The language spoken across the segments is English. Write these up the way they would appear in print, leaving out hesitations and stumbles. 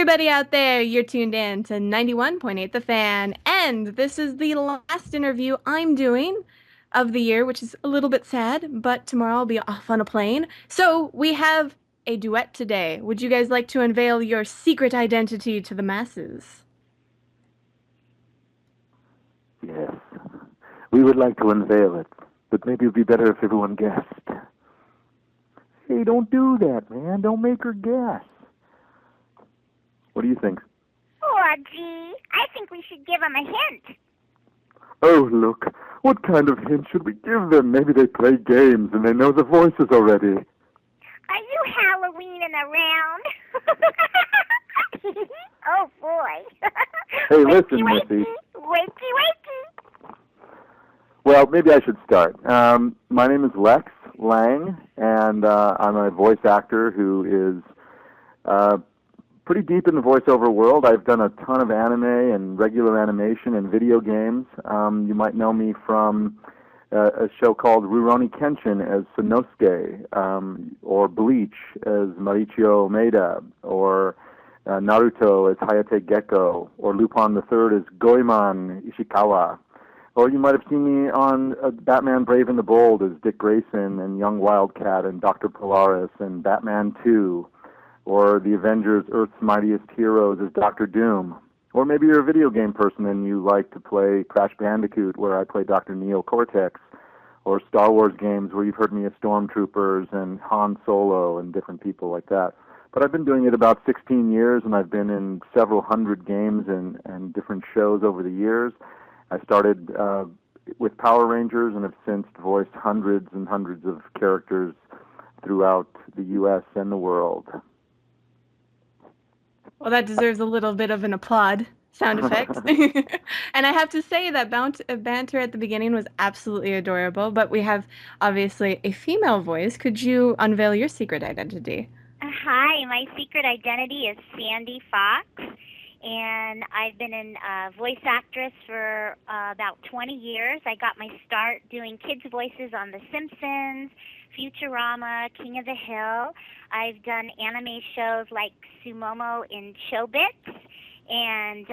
everybody out there, you're tuned in to 91.8 The Fan, and this is the last interview I'm doing of the year, which is a little bit sad, but tomorrow I'll be off on a plane. So we have a duet today. Would you guys like to unveil your secret identity to the masses? Yes, we would like to unveil it, but maybe it would be better if everyone guessed. Hey, don't do that, man. Don't make her guess. What do you think? Oh, gee, I think we should give them a hint. Oh, look. What kind of hint should we give them? Maybe they play games and they know the voices already. Are you Halloweening around? Oh, boy. Hey, wakey, listen, wakey, Missy. wakey, wakey. Well, maybe I should start. My name is Lex Lang, and I'm a voice actor who is pretty deep in the voiceover world. I've done a ton of anime and regular animation and video games. You might know me from a show called Rurouni Kenshin as Sonosuke, or Bleach as Marichio Maeda, or Naruto as Hayate Gecko, or Lupin the Third as Goemon Ishikawa. Or you might have seen me on Batman Brave and the Bold as Dick Grayson and Young Wildcat and Dr. Polaris and Batman 2. Or the Avengers Earth's Mightiest Heroes as Doctor Doom. Or maybe you're a video game person and you like to play Crash Bandicoot where I play Dr. Neo Cortex. Or Star Wars games where you've heard me as Stormtroopers and Han Solo and different people like that. But I've been doing it about 16 years, and I've been in several hundred games and different shows over the years. I started with Power Rangers and have since voiced hundreds and hundreds of characters throughout the U.S. and the world. Well, that deserves a little bit of an applaud sound effect. And I have to say that banter at the beginning was absolutely adorable, but we have obviously a female voice. Could you unveil your secret identity? Hi, my secret identity is Sandy Fox, and I've been a voice actress for about 20 years. I got my start doing kids' voices on The Simpsons, Futurama, King of the Hill. I've done anime shows like Sumomo in Chobits and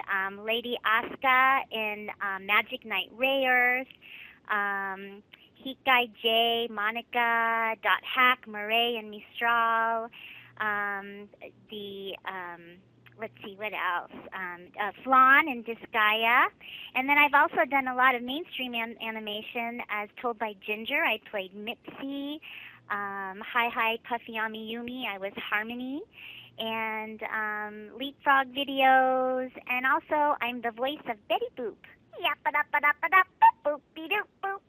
Lady Asuka in Magic Knight Rayearth, Hikai J, Monica, Dot Hack, Murray, and Mistral. Let's see, what else? Flan and Disgaea. And then I've also done a lot of mainstream animation as told by Ginger. I played Mitzi. Hi Hi Puffy Ami Yumi. I was Harmony. And Leapfrog videos. And also, I'm the voice of Betty Boop. Yap-a-da-ba-da-ba-da-boop-boop-de-doop-boop.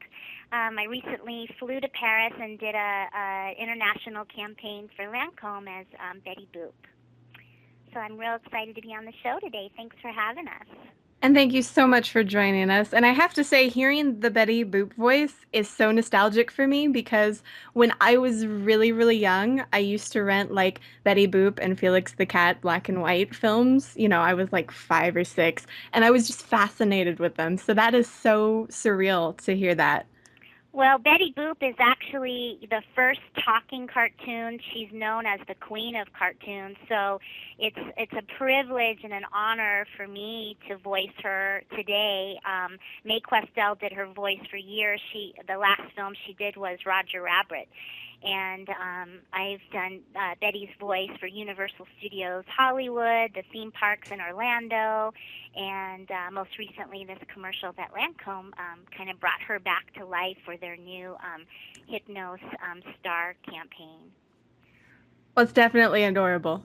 I recently flew to Paris and did a international campaign for Lancome as Betty Boop. So I'm real excited to be on the show today. Thanks for having us. And thank you so much for joining us. And I have to say, hearing the Betty Boop voice is so nostalgic for me because when I was really, really young, I used to rent like Betty Boop and Felix the Cat black and white films. You know, I was like 5 or 6, and I was just fascinated with them. So that is so surreal to hear that. Well, Betty Boop is actually the first talking cartoon. She's known as the queen of cartoons. So it's a privilege and an honor for me to voice her today. Mae Questel did her voice for years. The last film she did was Roger Rabbit. And I've done Betty's voice for Universal Studios Hollywood, the theme parks in Orlando, and most recently this commercial that Lancome kind of brought her back to life for their new Hypnos Star campaign. Well, it's definitely adorable.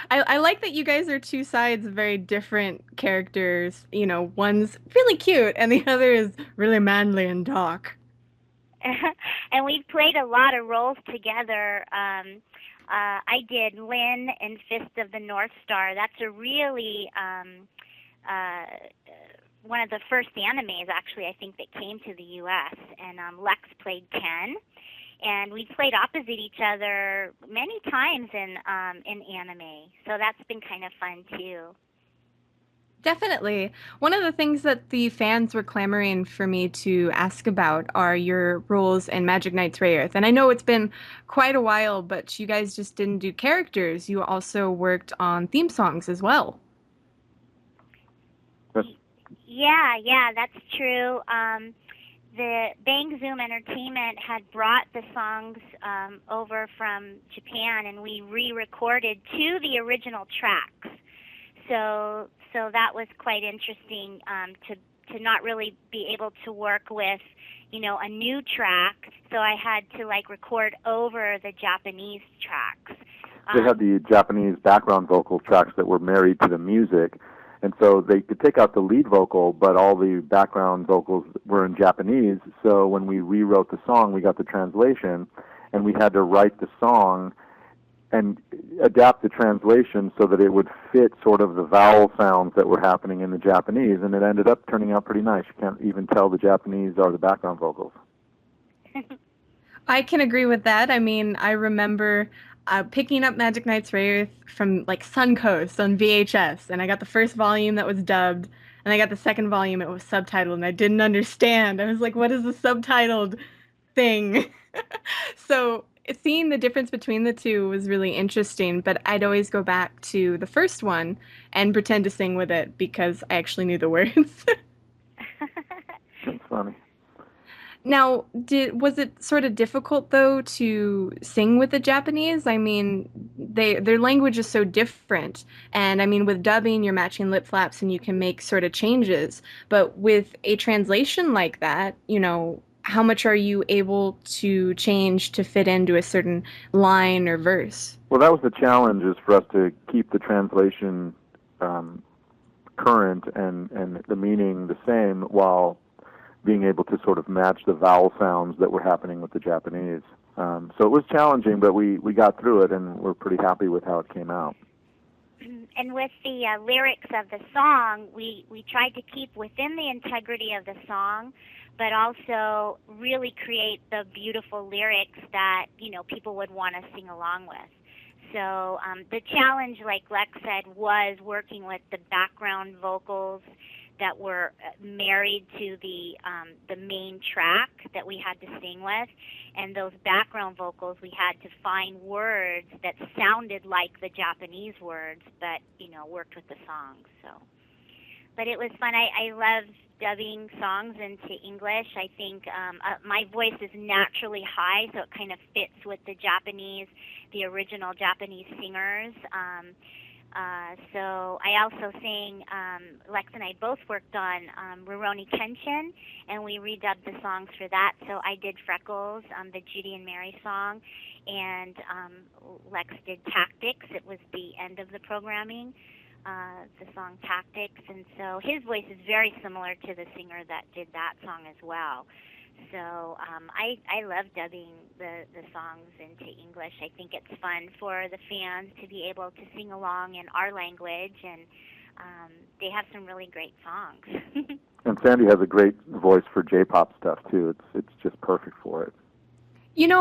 I like that you guys are two sides of very different characters. You know, one's really cute and the other is really manly and dark. And we've played a lot of roles together. I did Lynn in Fist of the North Star. That's a really one of the first animes, actually, I think, that came to the U.S. And Lex played Ken. And we played opposite each other many times in anime. So that's been kind of fun, too. Definitely. One of the things that the fans were clamoring for me to ask about are your roles in Magic Knights Rayearth. And I know it's been quite a while, but you guys just didn't do characters. You also worked on theme songs as well. That's, Yeah, yeah, that's true. The Bang Zoom Entertainment had brought the songs over from Japan, and we re-recorded to the original tracks. So that was quite interesting to not really be able to work with, a new track. So I had to like record over the Japanese tracks. they had Um, the Japanese background vocal tracks that were married to the music, and so they could take out the lead vocal, but all the background vocals were in Japanese. So when we rewrote the song, we got the translation, and we had to write the song and adapt the translation so that it would fit sort of the vowel sounds that were happening in the Japanese, and it ended up turning out pretty nice. You can't even tell the Japanese are the background vocals. I can agree with that. I mean, I remember picking up Magic Knights Rayearth from like Suncoast on VHS, and I got the first volume that was dubbed, and I got the second volume it was subtitled, and I didn't understand. I was like, "What is the subtitled thing?" So seeing the difference between the two was really interesting, but I'd always go back to the first one and pretend to sing with it because I actually knew the words. That's funny. Now, did was it sort of difficult though to sing with the Japanese? I mean, their language is so different, and I mean with dubbing you're matching lip flaps and you can make sort of changes, but with a translation like that, how much are you able to change to fit into a certain line or verse? Well, that was the challenge, is for us to keep the translation um, current and the meaning the same while being able to sort of match the vowel sounds that were happening with the Japanese. So it was challenging, but we got through it, and we're pretty happy with how it came out. and with the lyrics of the song, we tried to keep within the integrity of the song, but also really create the beautiful lyrics that people would want to sing along with. So the challenge, like Lex said, was working with the background vocals that were married to the main track that we had to sing with, and those background vocals we had to find words that sounded like the Japanese words, but worked with the song. So, but it was fun. I love dubbing songs into English. I think my voice is naturally high, so it kind of fits with the original Japanese singers. So I also sang, Lex and I both worked on Rurouni Kenshin, and we redubbed the songs for that. So I did Freckles, the Judy and Mary song, and Lex did Tactics. It was the end of the programming, the song Tactics, and so his voice is very similar to the singer that did that song as well. So I love dubbing the songs into English. I think it's fun for the fans to be able to sing along in our language, and they have some really great songs. And Sandy has a great voice for J-pop stuff too. It's just perfect for it.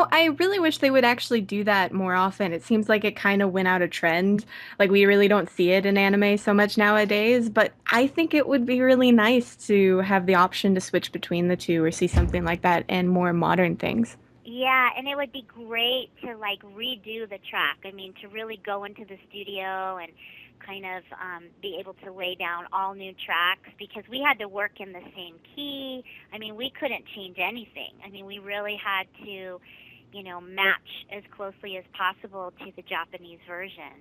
I really wish they would actually do that more often. It seems like it kind of went out of trend. Like we really don't see it in anime so much nowadays, but I think it would be really nice to have the option to switch between the two or see something like that in more modern things. Yeah, and it would be great to like redo the track. I mean, to really go into the studio and kind of be able to lay down all new tracks because we had to work in the same key. I mean, we couldn't change anything. I mean, we really had to, match as closely as possible to the Japanese version.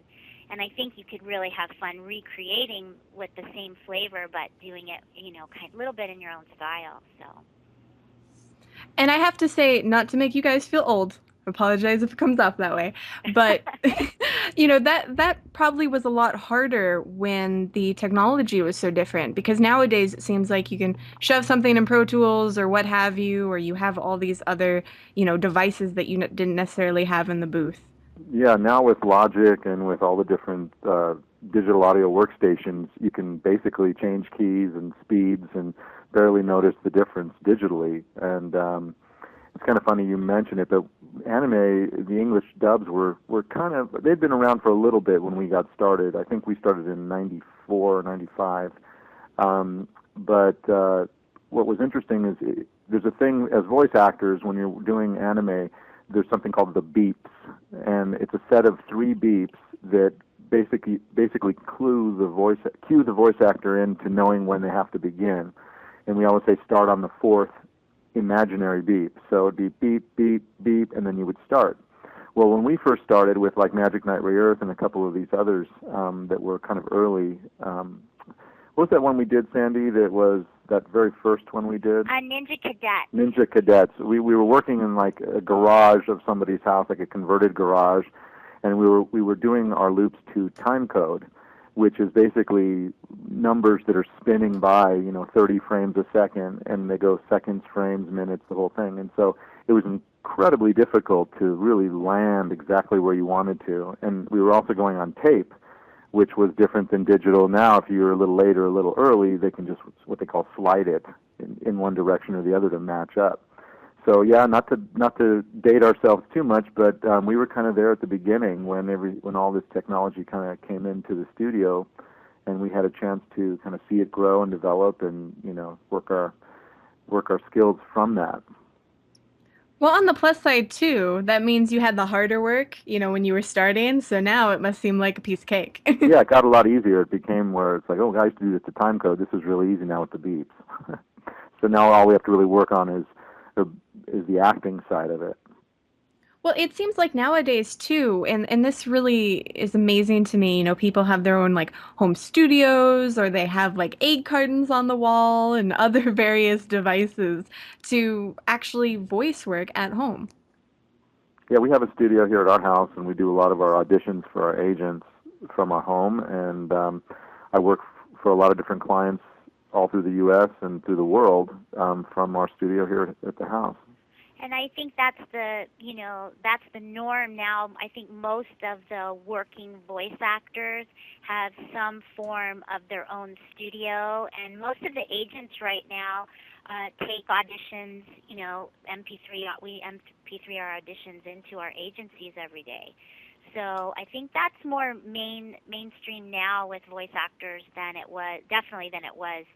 And I think you could really have fun recreating with the same flavor, but doing it, kind of a little bit in your own style. So. And I have to say, not to make you guys feel old, apologize if it comes off that way, but that probably was a lot harder when the technology was so different because nowadays it seems like you can shove something in Pro Tools or what have you, or you have all these other, devices that you didn't necessarily have in the booth. Yeah, now with Logic and with all the different digital audio workstations, you can basically change keys and speeds and barely notice the difference digitally. And it's kind of funny you mention it, but anime, the English dubs were kind of, they'd been around for a little bit when we got started. I think we started in 94 or 95. But what was interesting is there's a thing, as voice actors, when you're doing anime, there's something called the beeps, and it's a set of 3 beeps that basically cue the voice actor into knowing when they have to begin. And we always say start on the 4th imaginary beep. So it'd be beep, beep, beep, and then you would start. Well, when we first started with like Magic Knight Ray Earth and a couple of these others that were kind of early, what was that one we did, Sandy, that was that very first one we did? Ninja Cadet. Ninja Cadets. We were working in like a garage of somebody's house, like a converted garage, and we were doing our loops to time code, which is basically numbers that are spinning by, 30 frames a second, and they go seconds, frames, minutes, the whole thing. And so it was incredibly difficult to really land exactly where you wanted to. And we were also going on tape, which was different than digital. Now, if you're a little late or a little early, they can just what they call slide it in one direction or the other to match up. So yeah, not to date ourselves too much, but we were kind of there at the beginning when all this technology kind of came into the studio, and we had a chance to kind of see it grow and develop, and work our skills from that. Well, on the plus side too, that means you had the harder work, when you were starting. So now it must seem like a piece of cake. Yeah, it got a lot easier. It became where it's like, oh, I used to do this to time code. This is really easy now with the beeps. So now all we have to really work on is the acting side of it. Well, it seems like nowadays too, and this really is amazing to me. People have their own like home studios, or they have like egg cartons on the wall and other various devices to actually voice work at home. Yeah, we have a studio here at our house, and we do a lot of our auditions for our agents from our home. And I work for a lot of different clients all through the U.S. and through the world from our studio here at the house. And I think that's the norm now. I think most of the working voice actors have some form of their own studio, and most of the agents right now take auditions. We MP3 our auditions into our agencies every day. So I think that's more mainstream now with voice actors than it was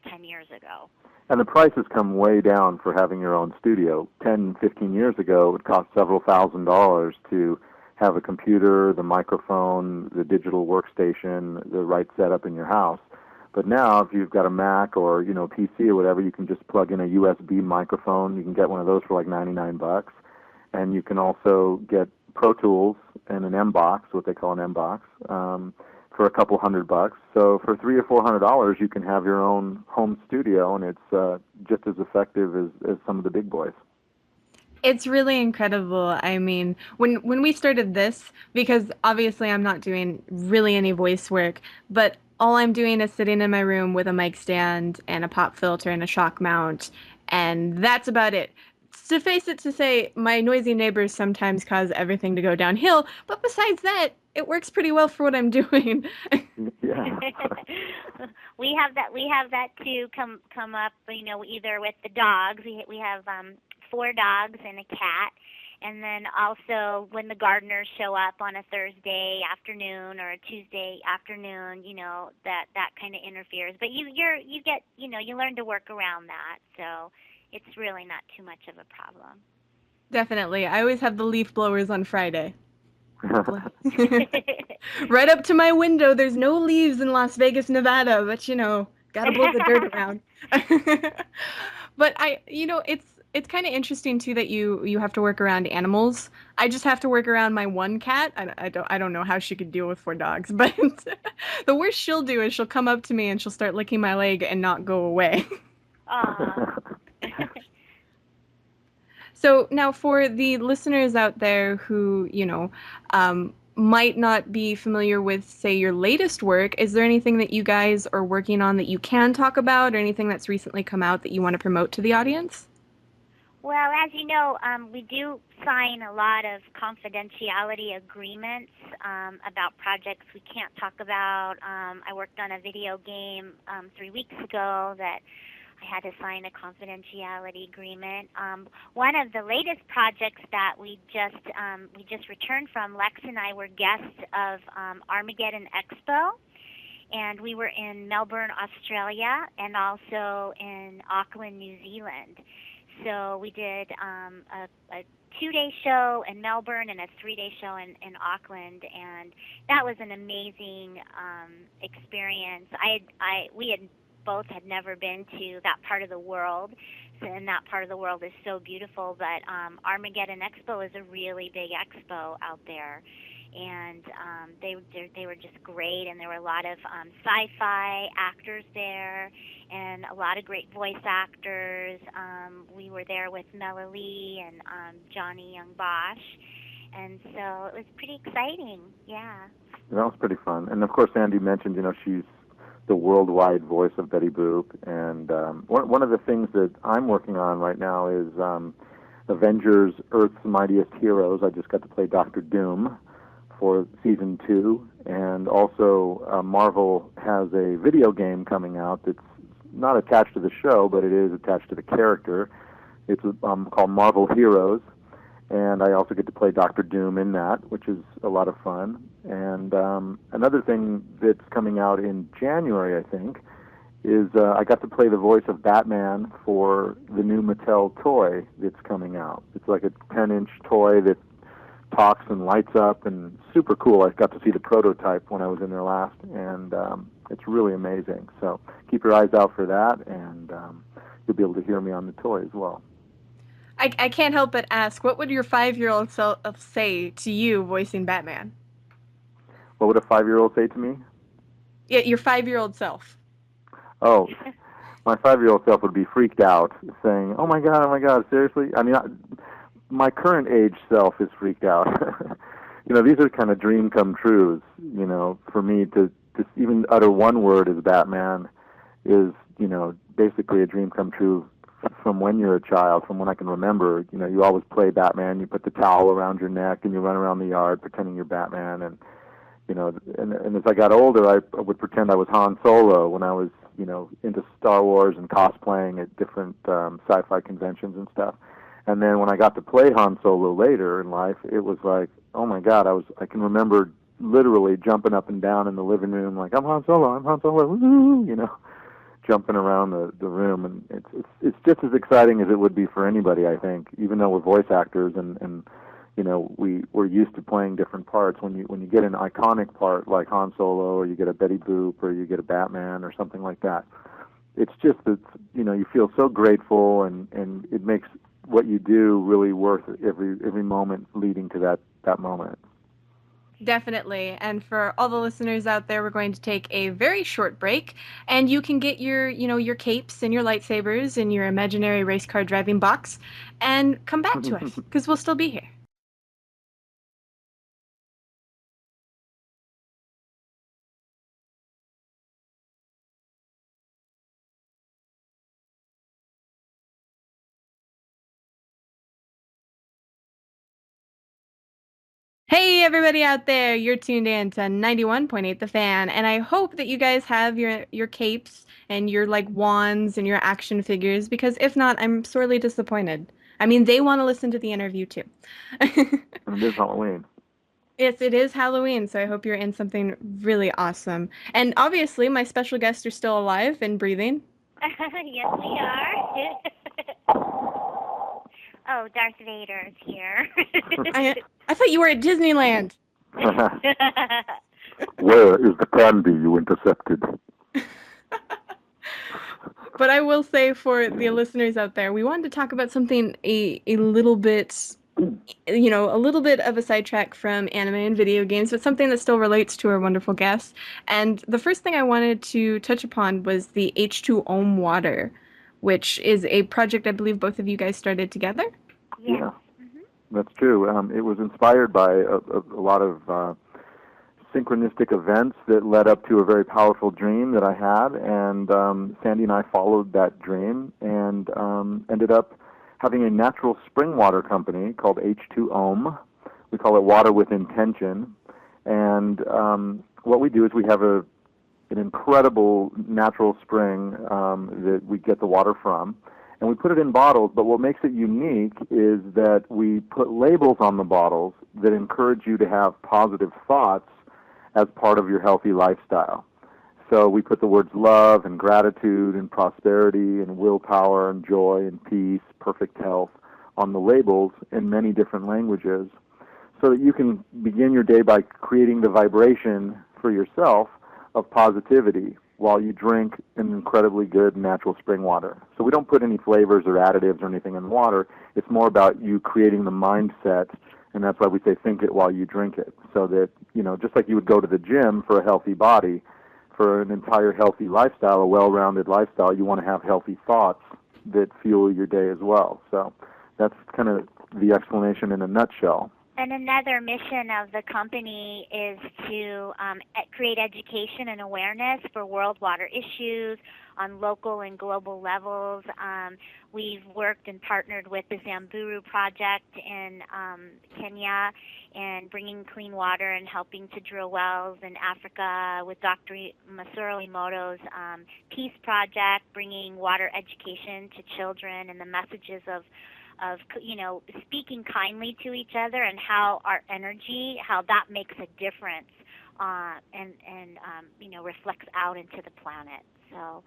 10 years ago. And the prices come way down for having your own studio. 10, 15 years ago, it would cost several $1,000s to have a computer, the microphone, the digital workstation, the right setup in your house. But now, if you've got a Mac or PC or whatever, you can just plug in a USB microphone. You can get one of those for like $99, and you can also get Pro Tools and an M-Box, what they call an M-Box, for a couple $100. So for $300 or $400, you can have your own home studio, and it's just as effective as some of the big boys. It's really incredible. I mean, when we started this, because obviously I'm not doing really any voice work, but all I'm doing is sitting in my room with a mic stand and a pop filter and a shock mount, and that's about it. Suffice it to say, my noisy neighbors sometimes cause everything to go downhill, but besides that, it works pretty well for what I'm doing. Yeah. We have that too come up, either with the dogs. We have 4 dogs and a cat. And then also when the gardeners show up on a Thursday afternoon or a Tuesday afternoon, that kind of interferes. But you learn to work around that. So it's really not too much of a problem. Definitely. I always have the leaf blowers on Friday. Right up to my window. There's no leaves in Las Vegas, Nevada, but gotta blow the dirt around. But it's kind of interesting too that you have to work around animals. I just have to work around my one cat. I don't know how she could deal with 4 dogs, but the worst she'll do is she'll come up to me and she'll start licking my leg and not go away. So now for the listeners out there who, might not be familiar with, say, your latest work, is there anything that you guys are working on that you can talk about, or anything that's recently come out that you want to promote to the audience? Well, as you know, we do sign a lot of confidentiality agreements about projects we can't talk about. I worked on a video game 3 weeks ago that I had to sign a confidentiality agreement. One of the latest projects that we just returned from, Lex and I were guests of Armageddon Expo, and we were in Melbourne, Australia, and also in Auckland, New Zealand. So we did a 2-day show in Melbourne and a 3-day show in Auckland, and that was an amazing experience. We had both had never been to that part of the world, and that part of the world is so beautiful. But Armageddon Expo is a really big expo out there, and they were just great. And there were a lot of sci-fi actors there, and a lot of great voice actors. We were there with Mela Lee and Johnny Young Bosch, and so it was pretty exciting. Yeah. That was pretty fun. And of course, Andy mentioned, she's the worldwide voice of Betty Boop. And one of the things that I'm working on right now is Avengers: Earth's Mightiest Heroes. I just got to play Dr. Doom for season 2, and also Marvel has a video game coming out that's not attached to the show, but it is attached to the character. It's called Marvel Heroes, and I also get to play Dr. Doom in that, which is a lot of fun. And another thing that's coming out in January, I think, is I got to play the voice of Batman for the new Mattel toy that's coming out. It's like a 10-inch toy that talks and lights up, and super cool. I got to see the prototype when I was in there last, and it's really amazing. So keep your eyes out for that, and you'll be able to hear me on the toy as well. I can't help but ask, what would your 5-year-old self say to you voicing Batman? What would a 5-year-old say to me? Yeah, your 5-year-old self. Oh, my 5-year-old self would be freaked out, saying, oh my God, seriously? I mean, my current age self is freaked out. These are kind of dream come trues. For me to even utter one word as Batman is, basically a dream come true from when you're a child, from when I can remember. You always play Batman. You put the towel around your neck and you run around the yard pretending you're Batman. And and as I got older, I would pretend I was Han Solo when I was, into Star Wars and cosplaying at different sci-fi conventions and stuff. And then when I got to play Han Solo later in life, it was like, oh my God, I can remember literally jumping up and down in the living room like, I'm Han Solo, woo, jumping around the room. And it's just as exciting as it would be for anybody, I think, even though we're voice actors and we're used to playing different parts. When you get an iconic part like Han Solo, or you get a Betty Boop, or you get a Batman or something like that, it's just that, you feel so grateful, and it makes what you do really worth every moment leading to that moment. Definitely. And for all the listeners out there, we're going to take a very short break, and you can get your capes and your lightsabers and your imaginary race car driving box and come back to us, because we'll still be here. Hey, everybody out there, you're tuned in to 91.8 The Fan, and I hope that you guys have your capes and your wands and your action figures, because if not, I'm sorely disappointed. I mean, they want to listen to the interview too. It is Halloween. Yes, it is Halloween, so I hope you're in something really awesome. And obviously, my special guests are still alive and breathing. Yes, we are. Oh, Darth Vader is here. I thought you were at Disneyland. Where is the candy you intercepted? But I will say, for the listeners out there, we wanted to talk about something a little bit, a little bit of a sidetrack from anime and video games, but something that still relates to our wonderful guests. And the first thing I wanted to touch upon was the H2Ohm water, which is a project I believe both of you guys started together. Yeah, that's true. It was inspired by a lot of synchronistic events that led up to a very powerful dream that I had, and Sandy and I followed that dream and ended up having a natural spring water company called H2Ohm. We call it Water with Intention, and what we do is we have a an incredible natural spring that we get the water from, and we put it in bottles. But what makes it unique is that we put labels on the bottles that encourage you to have positive thoughts as part of your healthy lifestyle. So we put the words love and gratitude and prosperity and willpower and joy and peace, perfect health on the labels in many different languages, so that you can begin your day by creating the vibration for yourself of positivity while you drink an incredibly good natural spring water. So we don't put any flavors or additives or anything in the water. It's more about you creating the mindset, and that's why we say think it while you drink it. So that, just like you would go to the gym for a healthy body, for an entire healthy lifestyle, a well-rounded lifestyle, you want to have healthy thoughts that fuel your day as well. So that's kind of the explanation in a nutshell. And another mission of the company is to create education and awareness for world water issues on local and global levels. We've worked and partnered with the Zamburu Project in Kenya and bringing clean water and helping to drill wells in Africa with Dr. Masaru Emoto's Peace Project, bringing water education to children and the messages of speaking kindly to each other and how our energy, how that makes a difference and reflects out into the planet. So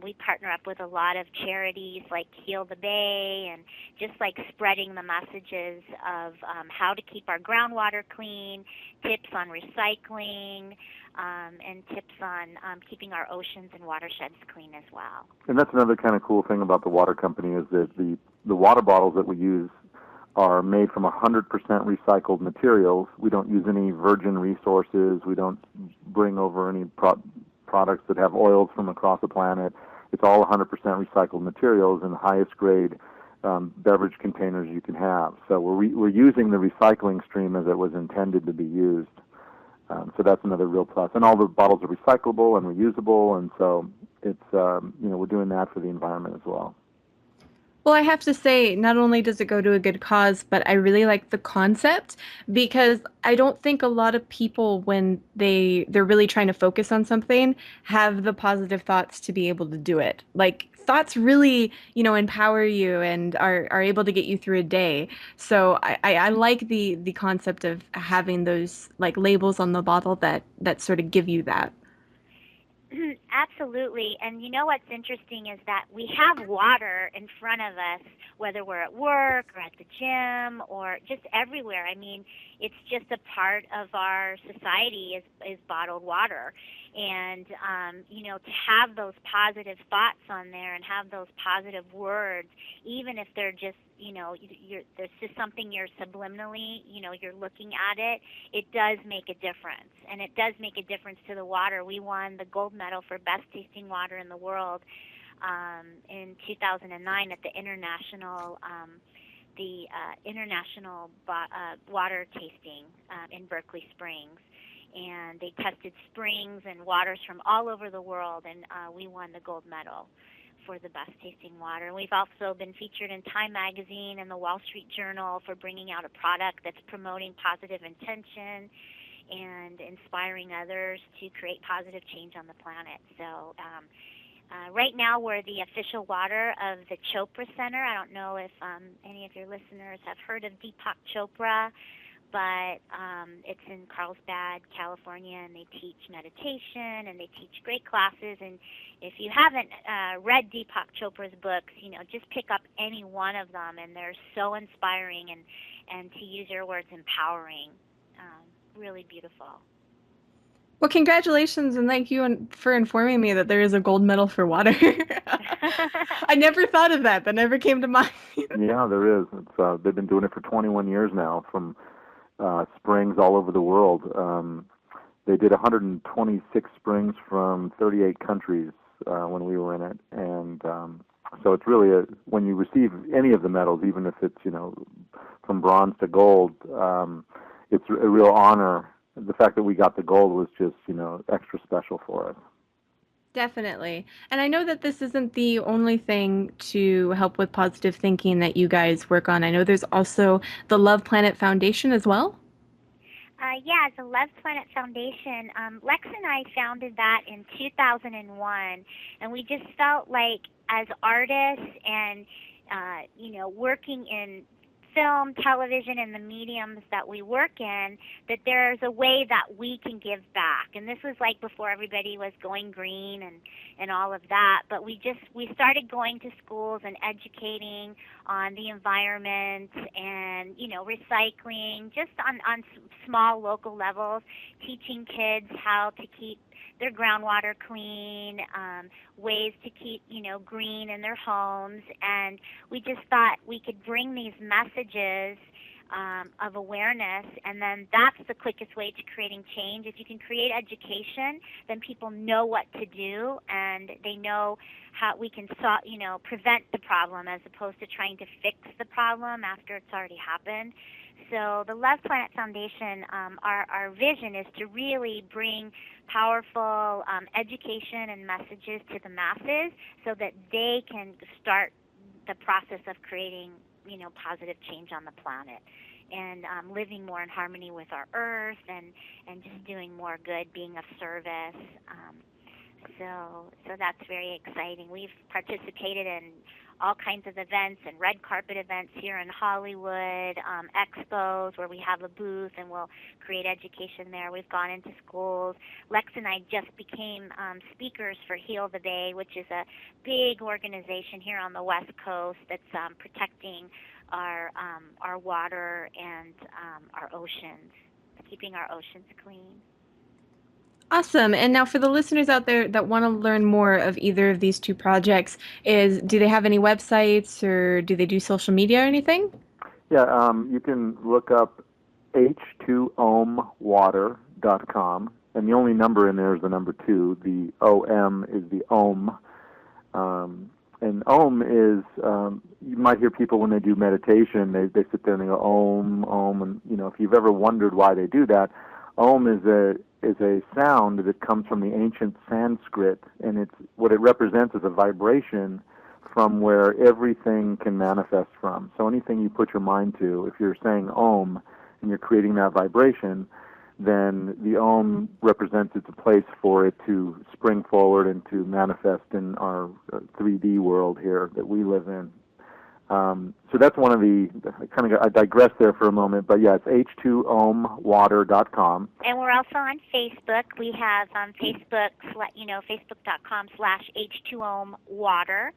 we partner up with a lot of charities like Heal the Bay and just like spreading the messages of how to keep our groundwater clean, tips on recycling, and tips on keeping our oceans and watersheds clean as well. And that's another kind of cool thing about the water company is that the water bottles that we use are made from 100% recycled materials. We don't use any virgin resources. We don't bring over any products that have oils from across the planet. It's all 100% recycled materials in the highest grade beverage containers you can have. So we're using the recycling stream as it was intended to be used. So that's another real plus. And all the bottles are recyclable and reusable, and so it's we're doing that for the environment as well. Well, I have to say, not only does it go to a good cause, but I really like the concept because I don't think a lot of people, when they're really trying to focus on something, have the positive thoughts to be able to do it. Like thoughts really, empower you and are able to get you through a day. So I like the concept of having those like labels on the bottle that sort of give you that. Absolutely. And what's interesting is that we have water in front of us, whether we're at work or at the gym or just everywhere. I mean, it's just a part of our society is bottled water. And, to have those positive thoughts on there and have those positive words, even if they're just, there's just something you're subliminally, you're looking at it, it does make a difference. And it does make a difference to the water. We won the gold medal for best tasting water in the world in 2009 at the international water tasting in Berkeley Springs. And they tested springs and waters from all over the world, and we won the gold medal for the best tasting water. And we've also been featured in Time Magazine and the Wall Street Journal for bringing out a product that's promoting positive intention and inspiring others to create positive change on the planet. So right now we're the official water of the Chopra Center. I don't know if any of your listeners have heard of Deepak Chopra, but it's in Carlsbad, California, and they teach meditation and they teach great classes. And if you haven't read Deepak Chopra's books, just pick up any one of them, and they're so inspiring and to use your words, empowering. Really beautiful. Well, congratulations and thank you for informing me that there is a gold medal for water. I never thought of that. That never came to mind. Yeah, there is. They've been doing it for 21 years now from springs all over the world. They did 126 springs from 38 countries when we were in it. And so it's really, when you receive any of the medals, even if it's, from bronze to gold, it's a real honor. The fact that we got the gold was just, extra special for us. Definitely. And I know that this isn't the only thing to help with positive thinking that you guys work on. I know there's also the Love Planet Foundation as well. Yeah, the Love Planet Foundation. Lex and I founded that in 2001, and we just felt like as artists and working in film, television, and the mediums that we work in, that there's a way that we can give back. And this was like before everybody was going green and all of that. But we started going to schools and educating on the environment and recycling, just on small local levels, teaching kids how to keep their groundwater clean, ways to keep green in their homes, and we just thought we could bring these messages of awareness, and then that's the quickest way to creating change. If you can create education, then people know what to do, and they know how we can prevent the problem as opposed to trying to fix the problem after it's already happened. So the Love Planet Foundation, our vision is to really bring powerful education and messages to the masses so that they can start the process of creating positive change on the planet and living more in harmony with our earth and just doing more good, being of service. So that's very exciting. We've participated in all kinds of events and red carpet events here in Hollywood, expos where we have a booth and we'll create education there. We've gone into schools. Lex and I just became speakers for Heal the Bay, which is a big organization here on the West Coast that's protecting our water and our oceans, keeping our oceans clean. Awesome. And now for the listeners out there that want to learn more of either of these two projects, do they have any websites or do they do social media or anything? Yeah, you can look up h2ohmwater.com, and the only number in there is the number 2. The OM is the ohm. And ohm is, you might hear people when they do meditation, they sit there and they go ohm, ohm, and if you've ever wondered why they do that, ohm is a sound that comes from the ancient Sanskrit, and what it represents is a vibration from where everything can manifest from. So anything you put your mind to, if you're saying Om and you're creating that vibration, then the Om represents it's a place for it to spring forward and to manifest in our 3D world here that we live in. So that's one of the, I digress there for a moment, but yeah, it's h2ohmwater.com. And we're also on Facebook. We have Facebook, facebook.com/h2ohmwater.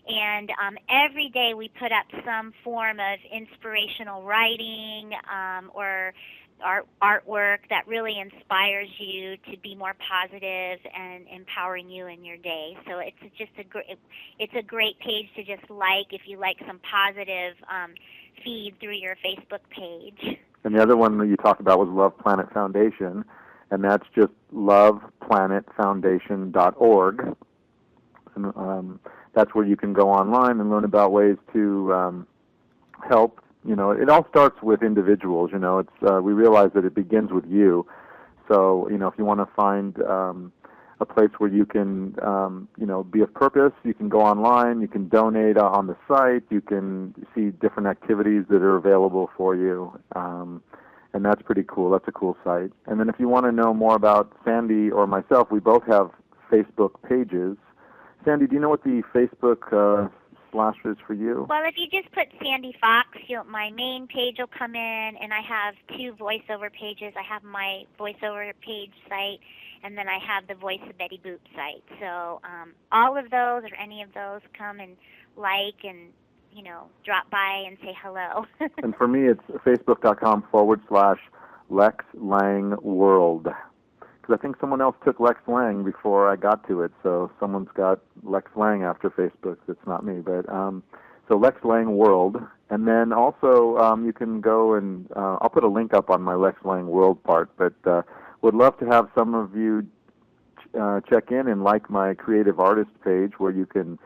And every day we put up some form of inspirational writing or artwork that really inspires you to be more positive and empowering you in your day. So it's just it's a great page to just like if you like some positive feed through your Facebook page. And the other one that you talked about was Love Planet Foundation, and that's just loveplanetfoundation.org. And that's where you can go online and learn about ways to help. It all starts with individuals. It's we realize that it begins with you. So, if you want to find a place where you can, be of purpose, you can go online, you can donate on the site, you can see different activities that are available for you, and that's pretty cool. That's a cool site. And then if you want to know more about Sandy or myself, we both have Facebook pages. Sandy, do you know what the Facebook slashes for you? Well, if you just put Sandy Fox, my main page will come in, and I have 2 voiceover pages. I have my voiceover page site, and then I have the Voice of Betty Boop site. So all of those or any of those, come and like and drop by and say hello. And for me, it's facebook.com/Lex Lang World. Because I think someone else took Lex Lang before I got to it, so someone's got Lex Lang after Facebook. That's not me, but so Lex Lang World, and then also you can go and I'll put a link up on my Lex Lang World part, but would love to have some of you check in and like my creative artist page where you can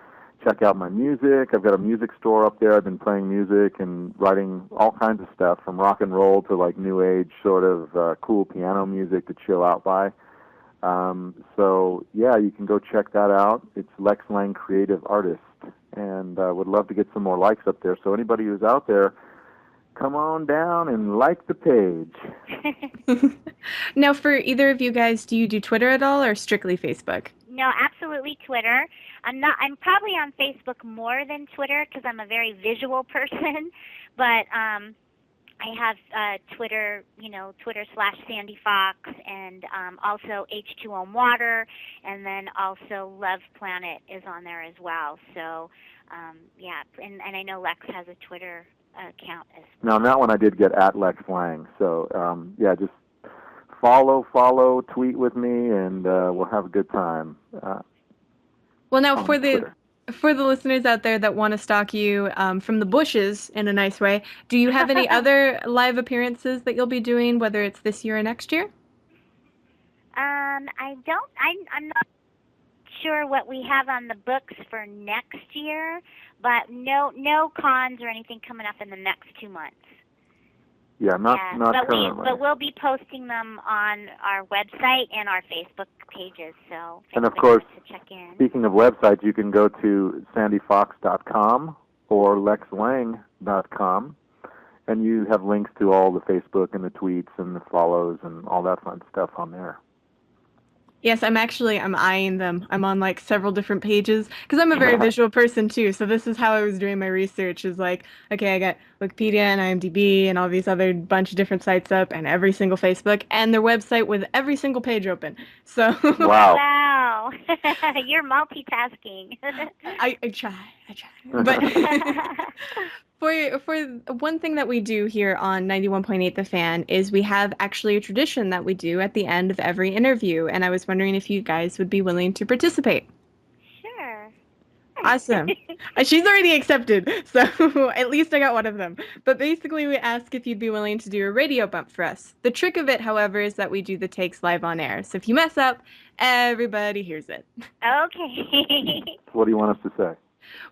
check out my music. I've got a music store up there. I've been playing music and writing all kinds of stuff, from rock and roll to like new age sort of cool piano music to chill out by. So yeah, you can go check that out. It's Lex Lang Creative Artist, and would love to get some more likes up there. So anybody who's out there, come on down and like the page. Now, for either of you guys, do you do Twitter at all or strictly Facebook? No, absolutely Twitter. I'm probably on Facebook more than Twitter because I'm a very visual person, but I have Twitter, Twitter/Sandy Fox, and also H2O Water, and then also Love Planet is on there as well. So, yeah, and I know Lex has a Twitter account as well. Now, on that one I did get at Lex Lang. So, yeah, just follow, tweet with me, and we'll have a good time. Well, now On for Twitter. the listeners out there that want to stalk you from the bushes in a nice way, do you have any other live appearances that you'll be doing, whether it's this year or next year? I don't. I'm not sure what we have on the books for next year, but no cons or anything coming up in the next 2 months. Yeah, not currently. But we'll be posting them on our website and our Facebook pages. So if And of anybody course, wants to check in. Speaking of websites, you can go to sandyfox.com or lexlang.com, and you have links to all the Facebook and the tweets and the follows and all that fun stuff on there. Yes, I'm eyeing them. I'm on like several different pages because I'm a very visual person too. So this is how I was doing my research is like, okay, I got Wikipedia and IMDb and all these other bunch of different sites up and every single Facebook and their website with every single page open. So Wow. Wow. You're multitasking. I try. But for one thing that we do here on 91.8 The Fan is we have actually a tradition that we do at the end of every interview, and I was wondering if you guys would be willing to participate. Sure. Awesome. She's already accepted, so at least I got one of them. But basically, we ask if you'd be willing to do a radio bump for us. The trick of it, however, is that we do the takes live on air. So if you mess up, everybody hears it. Okay. What do you want us to say?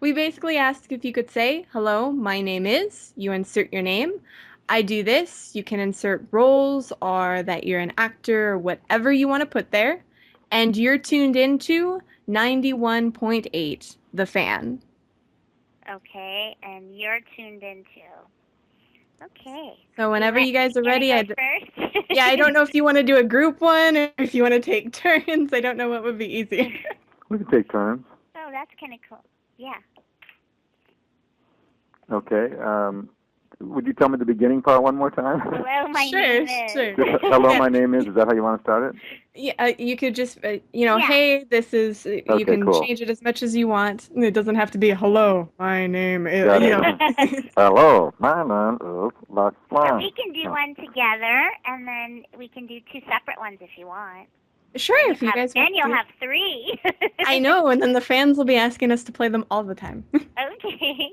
We basically ask if you could say, hello, my name is, you insert your name. I do this. You can insert roles or that you're an actor or whatever you want to put there. And you're tuned into 91.8, The Fan. Okay, and you're tuned into. Okay. So whenever you guys are ready, first? yeah, I don't know if you want to do a group one or if you want to take turns. I don't know what would be easier. We can take turns. Oh, that's kind of cool. Yeah. Okay. Would you tell me the beginning part one more time? Hello, my name is. Sure. Just, hello, my name is. Is that how you want to start it? Yeah, you could just, Yeah. hey, this is, you Okay, can cool. change it as much as you want. It doesn't have to be, hello, my name is, Got you it. know. Hello, my name is Lex So Lang. we can do one together, and then we can do 2 separate ones if you want. Sure, if you guys Then want you'll to. have 3. I know, and then the fans will be asking us to play them all the time. Okay.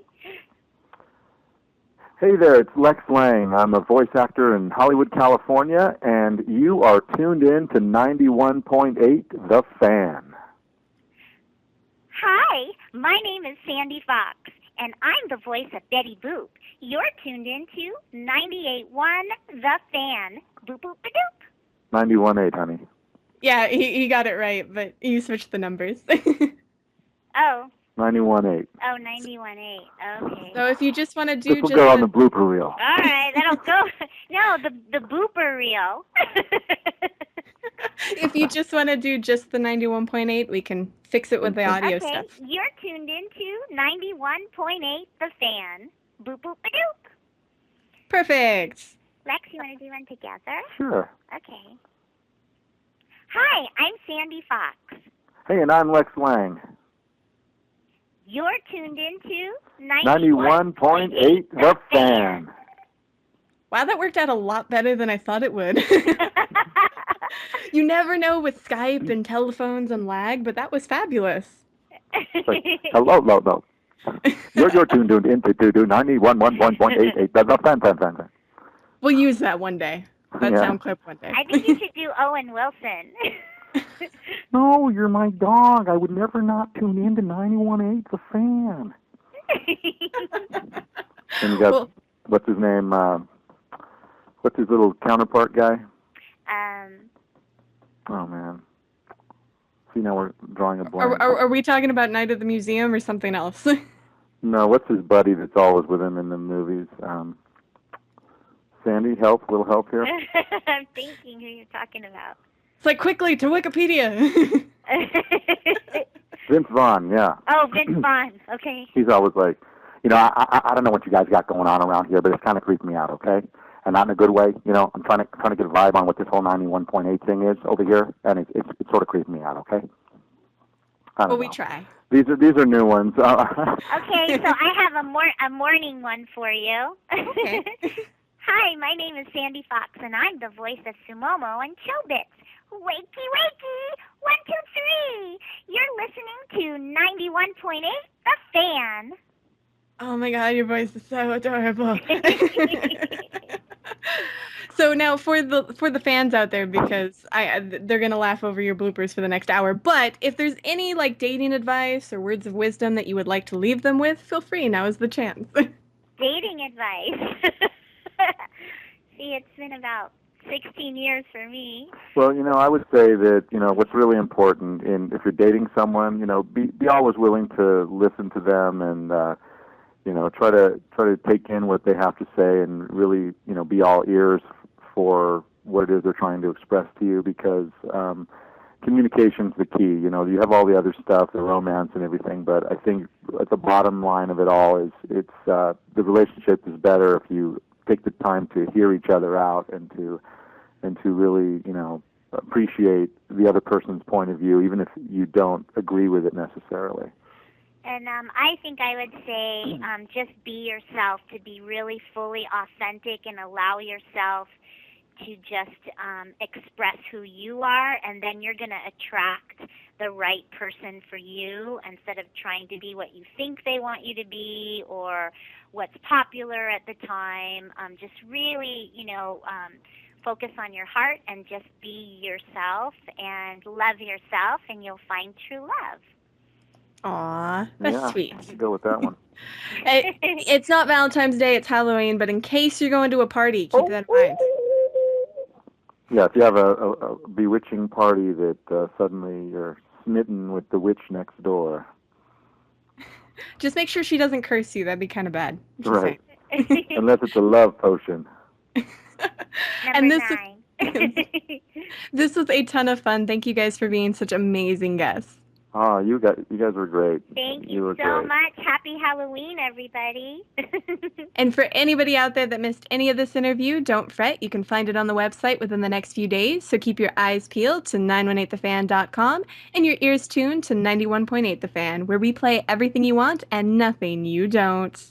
Hey there, it's Lex Lang. I'm a voice actor in Hollywood, California, and you are tuned in to 91.8 The Fan. Hi, my name is Sandy Fox, and I'm the voice of Betty Boop. You're tuned into 98.1 The Fan. Boop, boop, ba-doop. 91.8, honey. Yeah, he got it right, but you switched the numbers. Oh. 91.8. Oh, 91.8. Okay. So if you just want to do This will just go on the- the blooper reel. All right, that'll go. No, the booper reel. if you just want to do just the 91.8, we can fix it with the audio Okay, stuff. you're tuned into 91.8 The Fan. Boop, boop, ba-doop. Perfect. Lex, you want to do one together? Sure. Okay. Hi, I'm Sandy Fox. Hey, and I'm Lex Lang. You're tuned into 91.8 The Fan. Wow, that worked out a lot better than I thought it would. You never know with Skype and telephones and lag, but that was fabulous. Like, hello, no. You're tuned into 91.8 The Fan. We'll use that one day. That Yeah. sound clip one day. I think you should do Owen Wilson. No, you're my dog. I would never not tune in to 91.8 The Fan. And you got, Well- what's his name? What's his little counterpart guy? Oh, man. See, now we're drawing a blank. Are we talking about Night at the Museum or something else? No, what's his buddy that's always with him in the movies? Sandy, help, little help here. I'm thinking who you're talking about. It's like, quickly to Wikipedia. Vince Vaughn, yeah. Oh, Vince Vaughn. Okay. He's always like, I don't know what you guys got going on around here, but it's kind of creeping me out, okay? And not in a good way. I'm trying to get a vibe on what this whole 91.8 thing is over here, and it's sort of creeping me out, okay? Well, we try. These are new ones. Okay, so I have a morning one for you. Okay. Hi, my name is Sandy Fox, and I'm the voice of Sumomo and Chobits. Wakey, wakey! 1, 2, 3! You're listening to 91.8, The Fan. Oh my God, your voice is so adorable. So now for the fans out there, because they're gonna laugh over your bloopers for the next hour. But if there's any like dating advice or words of wisdom that you would like to leave them with, feel free. Now is the chance. Dating advice. See, it's been about 16 years for me. Well, I would say that, what's really important if you're dating someone, be always willing to listen to them and, try to take in what they have to say and really, be all ears for what it is they're trying to express to you, because communication's the key. You have all the other stuff, the romance and everything, but I think at the bottom line of it all is the relationship is better if you take the time to hear each other out and to really, appreciate the other person's point of view, even if you don't agree with it necessarily. And I think I would say just be yourself, to be really fully authentic and allow yourself to just express who you are, and then you're going to attract the right person for you instead of trying to be what you think they want you to be or what's popular at the time. Just really, focus on your heart and just be yourself and love yourself, and you'll find true love. Aw, that's sweet. I'll go with that one. It's not Valentine's Day, it's Halloween, but in case you're going to a party, keep that in mind. Yeah, if you have a bewitching party that suddenly you're smitten with the witch next door. Just make sure she doesn't curse you. That'd be kind of bad. Right. Unless it's a love potion. Number 9. This was a ton of fun. Thank you guys for being such amazing guests. Oh, you guys were great. Thank you so much. Happy Halloween, everybody. And for anybody out there that missed any of this interview, don't fret. You can find it on the website within the next few days. So keep your eyes peeled to 918thefan.com and your ears tuned to 91.8 The Fan, where we play everything you want and nothing you don't.